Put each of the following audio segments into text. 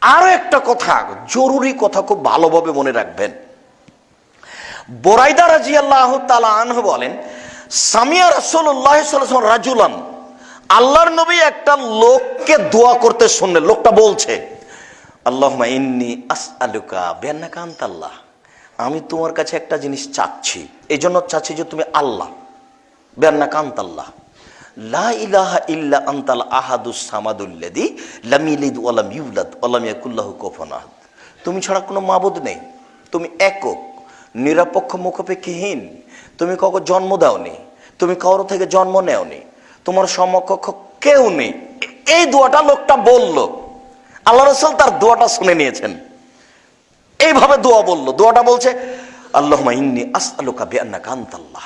আরো একটা কথা, জরুরি কথা, খুব ভালোভাবে মনে রাখবেন। বুরাইদা রাদিয়াল্লাহু তাআলা আনহু বলেন, সামিয়া রাসূলুল্লাহ সাল্লাল্লাহু আলাইহি ওয়াসাল্লাম রাজুলান, আল্লাহর নবী একটা লোককে দোয়া করতে শুনলেন। লোকটা বলছে, আল্লাহুম্মা ইন্নী আসআলুকা বিআন্নাকা আনতাল্লাহ, আমি তোমার কাছে একটা জিনিস চাচ্ছি, এই জন্য চাচ্ছি যে তুমি আল্লাহ, বিআন্নাকা আনতাল্লাহ, লা ইলাহা ইল্লা আনতাল আহাদুস সামাদুল্লাযী লাম ইয়ালিদ ওয়া লাম ইউলাদ ওয়া লাম ইয়াকুল লাহু কুফুয়ান আহাদ। তুমি ছাড়া কোনো মাবুদ নেই, তুমি একক, নিরপেক্ষ, মুখাপেক্ষীহীন, তুমি কাউকে জন্ম দাওনি, তুমি কারো থেকে জন্ম নেওনি, তোমার সমকক্ষ কেউ নেই। এই দোয়াটা লোকটা বলল, আল্লাহ রাসূল তার দোয়াটা শুনে নিয়েছেন। এইভাবে দোয়া বললো, দোয়াটা বলছে, আল্লাহুম্মা ইন্নী আসআলুকা বিআন্নাকা আনতাল্লাহ,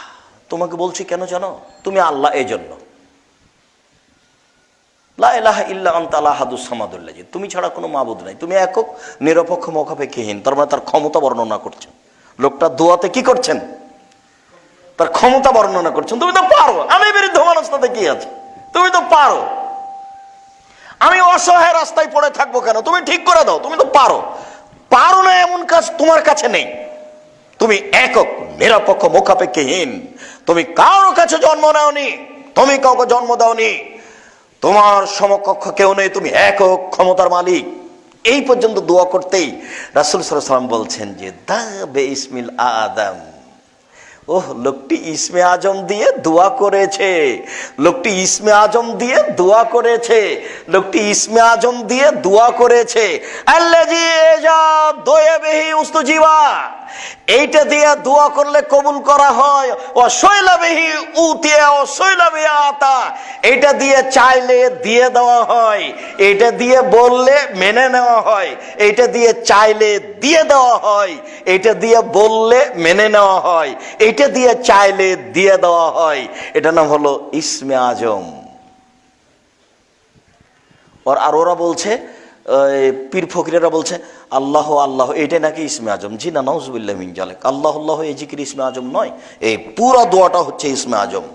তোমাকে বলছি কেন জানো, তুমি আল্লাহ, এই জন্য। লা ইলাহা ইল্লা আনতাল আহাদুস সামাদুল্লাযী, তুমি ছাড়া কোনো মাবুদ নাই, তুমি একক, নিরপেক্ষ, মুখাপেক্ষীহীন। তার মানে তার ক্ষমতা বর্ণনা করছেন। লোকটা দোয়াতে কি করছেন, তার ক্ষমতা বর্ণনা করছেন। তুমি তো পারো, আমি বিরুদ্ধ মানুষ, তাতে কি আছে, তুমি তো পারো, আমি অসহায় রাস্তায় পড়ে থাকবো কেন, তুমি ঠিক করে দাও, তুমি তো পারো। পারো না এমন কাজ তোমার কাছে নেই, তুমি একক, নিরপেক্ষ, মুখাপেক্ষীহীন, তুমি কারো কাছে জন্ম নাওনি, তুমি কাউকে জন্ম দাওনি, তোমার সমকক্ষ কেউ নেই, তুমি একক, ক্ষমতার মালিক। এই পর্যন্ত দোয়া করতেই রাসূল সাল্লাল্লাহু আলাইহি ওয়াসাল্লাম বলছেন যে দা বে ইসমিল আদম, ওহ, লোকটি ইসমে আজম দিয়ে দোয়া করেছে, লোকটি ইসমে আজম দিয়ে দোয়া করেছে, লোকটি ইসমে আজম দিয়ে দোয়া করেছে। আল্লাযী ইজাব দোয়া বিহি উস্তুজিবা, এইটা দিয়ে দোয়া করলে কবুল করা হয়। ও শৈলা বিহি উতিয়া ও শৈলা বিহি আতা, এইটা দিয়ে চাইলে দিয়ে দেওয়া হয়, এইটা দিয়ে বললে মেনে নেওয়া হয়, এইটা দিয়ে চাইলে দিয়ে দেওয়া হয়, এইটা দিয়ে বললে মেনে নেওয়া হয়, এইটা দিয়ে চাইলে দিয়ে দেওয়া হয়। এটা নাম হলো ইসমে আজম। আর ওরা বলছে, পীর ফকিরেরা বলছে আল্লাহ আল্লাহ, এইটাই নাকি ইসমে আজম। জি না, নাউজুবিল্লাহ মিন যালিক। আল্লাহ আল্লাহ এই জিকির ইসমে আজম নয়, এই পুরো দোয়াটা হচ্ছে ইসমে আজম।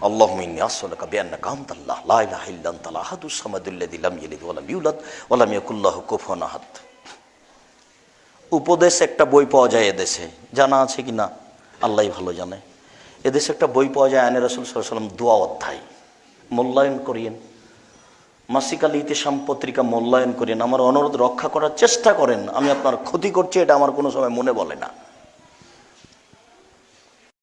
আল্লাহুম্মা ইন্নী আসআলুকা বিআন্নাকা আনতাল্লাহ লা ইলাহা ইল্লা আনতাল আহাদুস সামাদুল্লাযী লাম ইয়ালিদ ওয়া লাম ইউলাদ ওয়া লাম ইয়াকুল লাহু কুফুয়ান আহাদ। উপদেশ একটা বই পাওয়া যায় এদেশে, জানা আছে কি না আল্লাহই ভালো জানে। এদেশে একটা বই পাওয়া যায়, আনে রাসূল সাল্লাল্লাহু আলাইহি ওয়াসাল্লাম দোয়া অধ্যায়, মূল্যায়ন করিয়েন। মাসিক আল ইতিসাম পত্রিকা মূল্যায়ন করেন, আমার অনুরোধ রক্ষা করার চেষ্টা করেন। আমি আপনার ক্ষতি করছি এটা আমার কোনো সময় মনে বলে না।